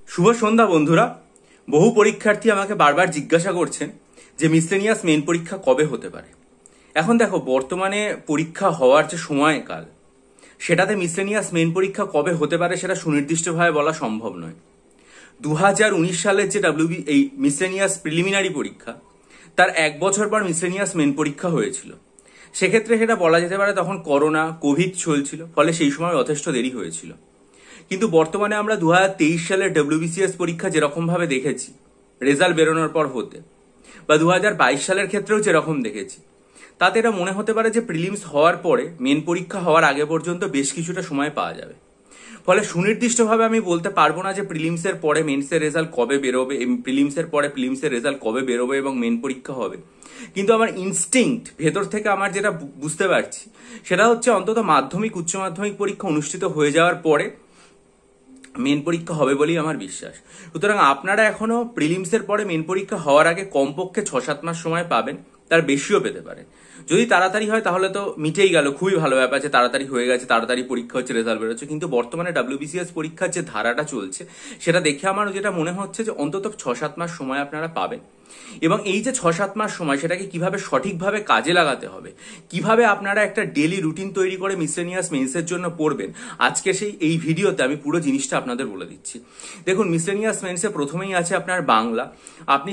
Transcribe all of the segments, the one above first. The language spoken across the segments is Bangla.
শুভ সন্ধ্যা বন্ধুরা। বহু পরীক্ষার্থী আমাকে বারবার জিজ্ঞাসা করছেন যে মিসলেনিয়াস মেন পরীক্ষা কবে হতে পারে। এখন দেখো, বর্তমানে পরীক্ষা হওয়ার যে সময়কাল, সেটাতে মিসলেনিয়াস মেন পরীক্ষা কবে হতে পারে সেটা সুনির্দিষ্টভাবে বলা সম্ভব নয়। 2019 সালের যে এই মিসলেনিয়াস প্রিলিমিনারি পরীক্ষা, তার এক বছর পর মিসলেনিয়াস মেন পরীক্ষা হয়েছিল। সেক্ষেত্রে সেটা বলা যেতে পারে তখন করোনা কোভিড চলছিল, ফলে সেই সময় যথেষ্ট দেরি হয়েছিল। কিন্তু বর্তমানে আমরা 2023 সালের ডব্লিউবিসিএস পরীক্ষা যেরকম ভাবে দেখেছি রেজাল্ট বেরোনোর পর হতে, বা 2022 সালের ক্ষেত্রেও যেরকম দেখেছি, তাতে এটা মনে হতে পারে যে প্রিলিমস হওয়ার পরে মেন পরীক্ষা হওয়ার আগে পর্যন্ত বেশ কিছুটা সময় পাওয়া যাবে। ফলে সুনির্দিষ্টভাবে আমি বলতে পারবো না যে প্রিলিমসের পরে মেন্সের রেজাল্ট কবে বেরোবে, প্রিলিমসের পরে প্রিলিমসের রেজাল্ট কবে বেরোবে এবং মেন পরীক্ষা হবে। কিন্তু আমার ইনস্টিংক্ট ভেতর থেকে আমার যেটা বুঝতে পারছি সেটা হচ্ছে অন্তত মাধ্যমিক উচ্চ মাধ্যমিক পরীক্ষা অনুষ্ঠিত হয়ে যাওয়ার পরে মেন পরীক্ষা হবে বলেই আমার বিশ্বাস। সুতরাং আপনারা এখনো প্রিলিমসের পরে মেন পরীক্ষা হওয়ার আগে কমপক্ষে 6-7 মাস সময় পাবেন, তার বেশিও পেতে পারে। যদি তাড়াতাড়ি হয় তাহলে তো মিটেই গেল, খুবই ভালো ব্যাপার যে তাড়াতাড়ি হয়ে গেছে, তাড়াতাড়ি পরীক্ষা হচ্ছে, রেজাল্ট বেরোচ্ছে। কিন্তু বর্তমানে ডব্লিউবিসিএস পরীক্ষার যে ধারাটা চলছে সেটা দেখে আমার যেটা মনে হচ্ছে যে অন্তত 6-7 মাস সময় আপনারা পাবেন। এবং এই যে 6-7 মাস সময়, সেটাকে কিভাবে সঠিকভাবে কাজে লাগাতে হবে, কিভাবে আপনারা একটা ডেলি রুটিন তৈরি করে মিসলেনিয়াস মেন্সের জন্য পড়বেন, আজকে এই ভিডিওতে আমি পুরো জিনিসটা আপনাদের বলে দিচ্ছি। দেখুন, মিসলেনিয়াস মেন্সে প্রথমেই আছে আপনার বাংলা। আপনি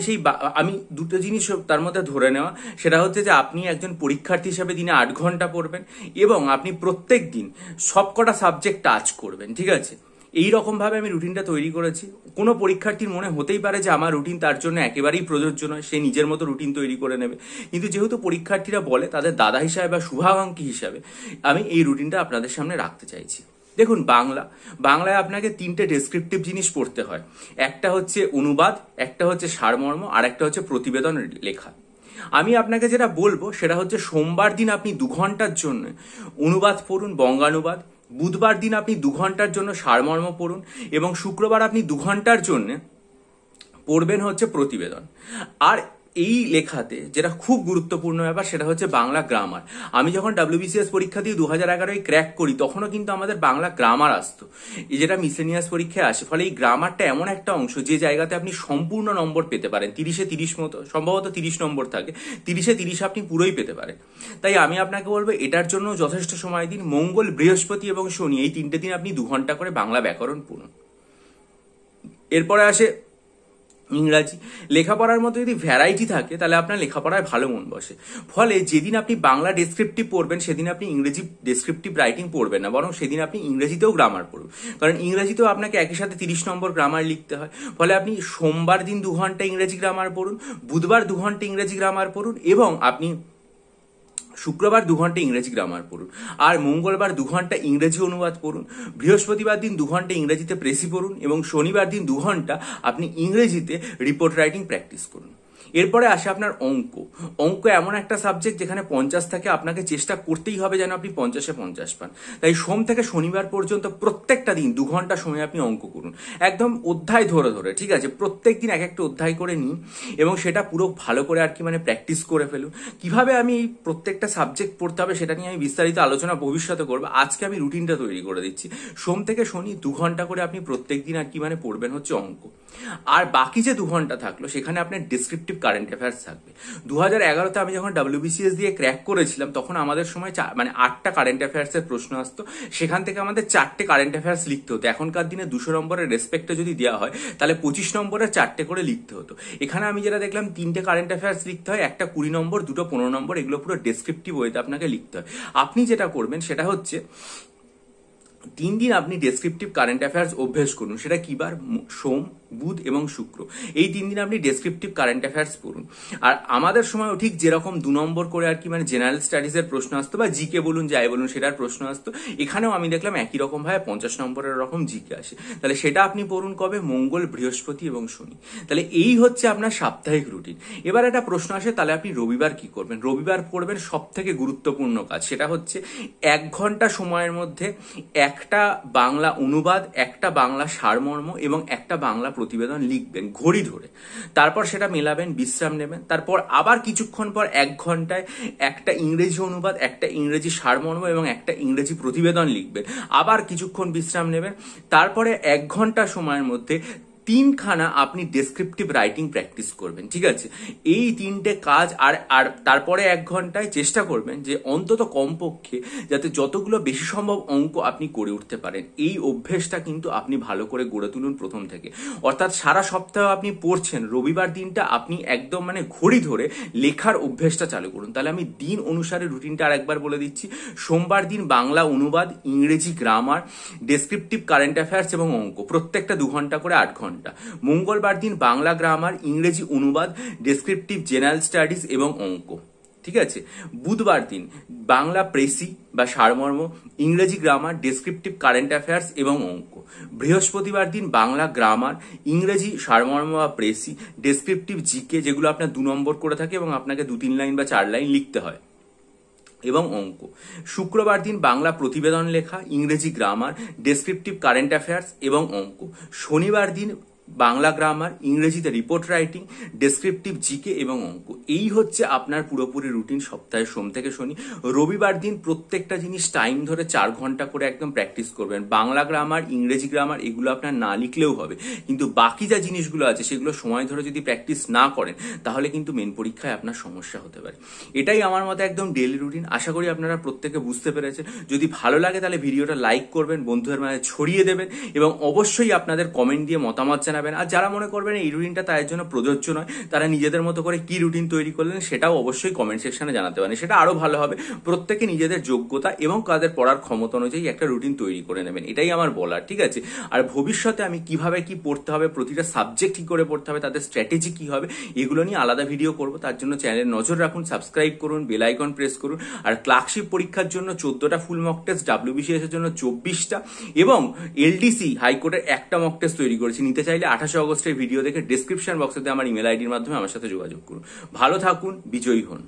আমি দুটো জিনিস তার মধ্যে ধরে নেওয়া, সেটা হচ্ছে যে আপনি একজন পরীক্ষার্থী হিসেবে দিনে 8 ঘন্টা পড়বেন এবং আপনি প্রত্যেক দিন সবকটা সাবজেক্ট টাচ করবেন, ঠিক আছে? এই রকম ভাবে আমি রুটিনটা তৈরি করেছি। কোনো পরীক্ষার্থীর মনে হতেই পারে যে আমার রুটিন তার জন্য একেবারেই প্রযোজ্য নয়, সে নিজের মতো রুটিন তৈরি করে নেবে। কিন্তু যেহেতু পরীক্ষার্থীরা বলে, তাদের দাদা হিসাবে বা শুভাকাঙ্ক্ষী হিসাবে আমি এই রুটিনটা আপনাদের সামনে রাখতে চাইছি। দেখুন, বাংলায় আপনাকে 3টে ডেসক্রিপটিভ জিনিস পড়তে হয়। একটা হচ্ছে অনুবাদ, একটা হচ্ছে সারমর্ম, আর একটা হচ্ছে প্রতিবেদন লেখা। আমি আপনাকে যেটা বলবো সেটা হচ্ছে সোমবার দিন আপনি 2 ঘন্টার জন্য অনুবাদ পড়ুন, বঙ্গানুবাদ। বুধবার দিন আপনি 2 ঘন্টার জন্য সারমর্ম পড়ুন এবং শুক্রবার আপনি 2 ঘন্টার জন্য পড়বেন হচ্ছে প্রতিবেদন। আর এই লেখাতে যেটা খুব গুরুত্বপূর্ণ ব্যাপার সেটা হচ্ছে বাংলা গ্রামার। আমি যখন ডব্লিউবিসিএস পরীক্ষা দিয়ে 2011 ক্র্যাক করি, তখনও কিন্তু আমাদের বাংলা গ্রামার আসতো, যেটা মিসলেনিয়াস পরীক্ষায় আসে। ফলে এই গ্রামারটা এমন একটা অংশ যে জায়গাতে আপনি সম্পূর্ণ নম্বর পেতে পারেন। 30-এ 30 মতো, সম্ভবত 30 নম্বর থাকে, 30-এ 30 আপনি পুরোই পেতে পারেন। তাই আমি আপনাকে বলবো এটার জন্য যথেষ্ট সময় দিন। মঙ্গল, বৃহস্পতি এবং শনি, এই 3টে দিন আপনি 2 ঘন্টা করে বাংলা ব্যাকরণ পড়ুন। এরপরে আসে ইংরাজি। লেখাপড়ার মধ্যে যদি ভ্যারাইটি থাকে তাহলে আপনার লেখাপড়ায় ভালো মন বসে। ফলে যেদিন আপনি বাংলা ডেসক্রিপটিভ পড়বেন সেদিন আপনি ইংরেজি ডেসক্রিপটিভ রাইটিং পড়বেন না, বরং সেদিন আপনি ইংরেজিতেও গ্রামার পড়ুন। কারণ ইংরেজিতেও আপনাকে একই সাথে 30 নম্বর গ্রামার লিখতে হয়। ফলে আপনি সোমবার দিন 2 ঘন্টা ইংরেজি গ্রামার পড়ুন, বুধবার 2 ঘন্টা ইংরেজি গ্রামার পড়ুন এবং আপনি শুক্রবার 2 ঘন্টা ইংরেজি গ্রামার পড়ুন, আর মঙ্গলবার 2 ঘন্টা ইংরেজি অনুবাদ পড়ুন, বৃহস্পতিবার দিন 2 ঘন্টা ইংরেজিতে প্রেসি পড়ুন এবং শনিবার দিন 2 ঘন্টা আপনি ইংরেজিতে রিপোর্ট রাইটিং প্র্যাকটিস করুন। এরপরে আসে আপনার অঙ্ক। অঙ্ক এমন একটা সাবজেক্ট যেখানে 50 থাকে, আপনাকে চেষ্টা করতেই হবে যেন আপনি 50-এ 50 পান। তাই সোম থেকে শনিবার পর্যন্ত প্রত্যেকটা দিন 2 ঘন্টা সময় আপনি অঙ্ক করুন, একদম অধ্যায় ধরে ধরে, ঠিক আছে? প্রত্যেক দিন এক একটা অধ্যায় করে নিন এবং সেটা পুরো ভালো করে প্র্যাকটিস করে ফেলুন। কিভাবে আমি এই প্রত্যেকটা সাবজেক্ট পড়তে হবে সেটা নিয়ে আমি বিস্তারিত আলোচনা ভবিষ্যতে করবো। আজকে আমি রুটিনটা তৈরি করে দিচ্ছি। সোম থেকে শনি 2 ঘন্টা করে আপনি প্রত্যেক দিন পড়বেন হচ্ছে অঙ্ক। আর বাকি যে 2 ঘন্টা থাকলো সেখানে আপনার ডেসক্রিপটিভ কারেন্ট অ্যাফেয়ার্স থাকবে। 2011-তে আমি যখন ডব্লিউবিসিএস দিয়ে ক্র্যাক করেছিলাম তখন আমাদের সময় 8টা কারেন্ট অ্যাফেয়ার্স এর প্রশ্ন আসতো। সেখান থেকে আমাদের 4টে কারেন্ট অ্যাফেয়ার্স লিখতে হতো। এখনকার দিনে 200 নম্বরের রেসপেক্টে যদি দেওয়া হয় তাহলে 25 নম্বরের 4টে করে লিখতে হতো। এখানে আমি যেটা দেখলাম 3টে কারেন্ট অ্যাফেয়ার্স লিখতে হয়, একটা 20 নম্বর, দুটো 15 নম্বর। এগুলো পুরো ডেসক্রিপটিভ ওয়েতে আপনাকে লিখতে হয়। আপনি যেটা করবেন সেটা হচ্ছে 3 দিন আপনি ডেসক্রিপটিভ কারেন্ট অ্যাফেয়ার্স অভ্যেস করুন। সেটা কি বার? সোম, বুধ এবং শুক্র। এই 3 দিন আপনি ডেসক্রিপটিভ কারেন্ট অ্যাফেয়ার্স পড়ুন। আর আমাদের সময়ও ঠিক যেরকম 2 নম্বর করে জেনারেল স্টাডিজ এর প্রশ্ন আসতো, বা জিকে বলুন যাই বলুন সেটার প্রশ্ন আসতো, এখানেও আমি দেখলাম একই রকম ভাবে 50 নম্বরের রকম জিকে আসে। তাহলে সেটা আপনি পড়ুন কবে? মঙ্গল, বৃহস্পতি এবং শনি। তাহলে এই হচ্ছে আপনার সাপ্তাহিক রুটিন। এবার একটা প্রশ্ন আসে, তাহলে আপনি রবিবার কি করবেন? রবিবার করবেন সব থেকে গুরুত্বপূর্ণ কাজ, সেটা হচ্ছে 1 ঘন্টা সময়ের মধ্যে একটা বাংলা অনুবাদ, একটা বাংলা সারমর্ম এবং একটা বাংলা প্রতিবেদন লিখবেন ঘড়ি ধরে। তারপর সেটা মেলাবেন, বিশ্রাম নেবেন। তারপর আবার কিছুক্ষণ পর 1 ঘন্টায় একটা ইংরেজি অনুবাদ, একটা ইংরেজি সারমর্ম এবং একটা ইংরেজি প্রতিবেদন লিখবেন। আবার কিছুক্ষণ বিশ্রাম নেবেন। তারপরে 1 ঘন্টা সময়ের মধ্যে 3খানা আপনি ডেসক্রিপটিভ রাইটিং প্র্যাকটিস করবেন, ঠিক আছে? এই 3টে কাজ আর তারপরে 1 ঘন্টায় চেষ্টা করবেন যে অন্তত কমপক্ষে যাতে যতগুলো বেশি সম্ভব অঙ্ক আপনি করে উঠতে পারেন। এই অভ্যেসটা কিন্তু আপনি ভালো করে গড়ে তুলুন প্রথম থেকে। অর্থাৎ সারা সপ্তাহ আপনি পড়ছেন, রবিবার দিনটা আপনি একদম মানে ঘড়ি ধরে লেখার অভ্যেসটা চালু করুন। তাহলে আমি দিন অনুসারে রুটিনটা আরেকবার বলে দিচ্ছি। সোমবার দিন বাংলা অনুবাদ, ইংরেজি গ্রামার, ডেসক্রিপটিভ কারেন্ট অ্যাফেয়ার্স এবং অঙ্ক, প্রত্যেকটা 2 ঘন্টা করে 8 ঘন্টা। মঙ্গলবার দিন বাংলা গ্রামার, ইংরেজি অনুবাদ, ডেসক্রিপটিভ জেনারেল স্টাডিজ এবং অঙ্ক, ঠিক আছে? বুধবার দিন বাংলা প্রেসি বা সারমর্ম, ইংরেজি গ্রামার, ডেসক্রিপটিভ কারেন্ট অ্যাফেয়ার্স এবং অঙ্ক। বৃহস্পতিবার দিন বাংলা গ্রামার, ইংরেজি সারমর্ম বা প্রেসি, ডেসক্রিপটিভ জিকে, যেগুলো আপনার 2 নম্বর করে থাকে এবং আপনাকে 2-3 লাইন বা 4 লাইন লিখতে হয়, এবং অঙ্ক। শুক্রবার দিন বাংলা প্রতিবেদন লেখা, ইংরেজি গ্রামার, ডেসক্রিপটিভ কারেন্ট অ্যাফেয়ার্স এবং অঙ্ক। শনিবার দিন বাংলা গ্রামার, ইংরেজিতে রিপোর্ট রাইটিং, ডেসক্রিপটিভ জিকে এবং অঙ্ক। এই হচ্ছে আপনার পুরোপুরি রুটিন সপ্তাহে সোম থেকে শনি। রবিবার দিন প্রত্যেকটা জিনিস টাইম ধরে 4 ঘন্টা করে একদম প্র্যাকটিস করবেন। বাংলা গ্রামার, ইংরেজি গ্রামার এগুলো আপনার না লিখলেও হবে, কিন্তু বাকি যা জিনিসগুলো আছে সেগুলো সময় ধরে যদি প্র্যাকটিস না করেন তাহলে কিন্তু মেন পরীক্ষায় আপনার সমস্যা হতে পারে। এটাই আমার মতে একদম ডেইলি রুটিন। আশা করি আপনারা প্রত্যেকে বুঝতে পেরেছেন। যদি ভালো লাগে তাহলে ভিডিওটা লাইক করবেন, বন্ধুদের মাঝে ছড়িয়ে দেবেন এবং অবশ্যই আপনাদের কমেন্ট দিয়ে মতামত জানাবেন। আর যারা মনে করবেন এই রুটিনটা তাদের জন্য প্রযোজ্য নয়, তারা নিজেদের মতো করে কি রুটিন তৈরি করলেন সেটাও অবশ্যই কমেন্ট সেকশনে জানাতে পারেন। সেটা আরো ভালো হবে। প্রত্যেকে নিজেদের যোগ্যতা এবং তাদের পড়ার ক্ষমতা অনুযায়ী একটা রুটিন তৈরি করে নেবেন, এটাই আমার বলার, ঠিক আছে? আর ভবিষ্যতে আমি কিভাবে কি পড়তে হবে, প্রতিটা সাবজেক্ট কি করে পড়তে হবে, তাদের স্ট্র্যাটেজি কি হবে, এগুলো নিয়ে আলাদা ভিডিও করব। তার জন্য চ্যানেলে নজর রাখুন, সাবস্ক্রাইব করুন, বেল আইকন প্রেস করুন। আর ক্লার্কশিপ পরীক্ষার জন্য 14টা ফুল মক টেস্ট, WBCS এর জন্য 24টা এবং এলডিসি হাইকোর্টের একটা মক টেস্ট তৈরি করেছি। নিতে চাইলে 28 অগস্টের ভিডিও দেখে ডেসক্রিপশন বক্সে আমার ইমেল আইডির মাধ্যমে আমার সাথে যোগাযোগ করুন। ভালো থাকুন, বিজয়ী হন।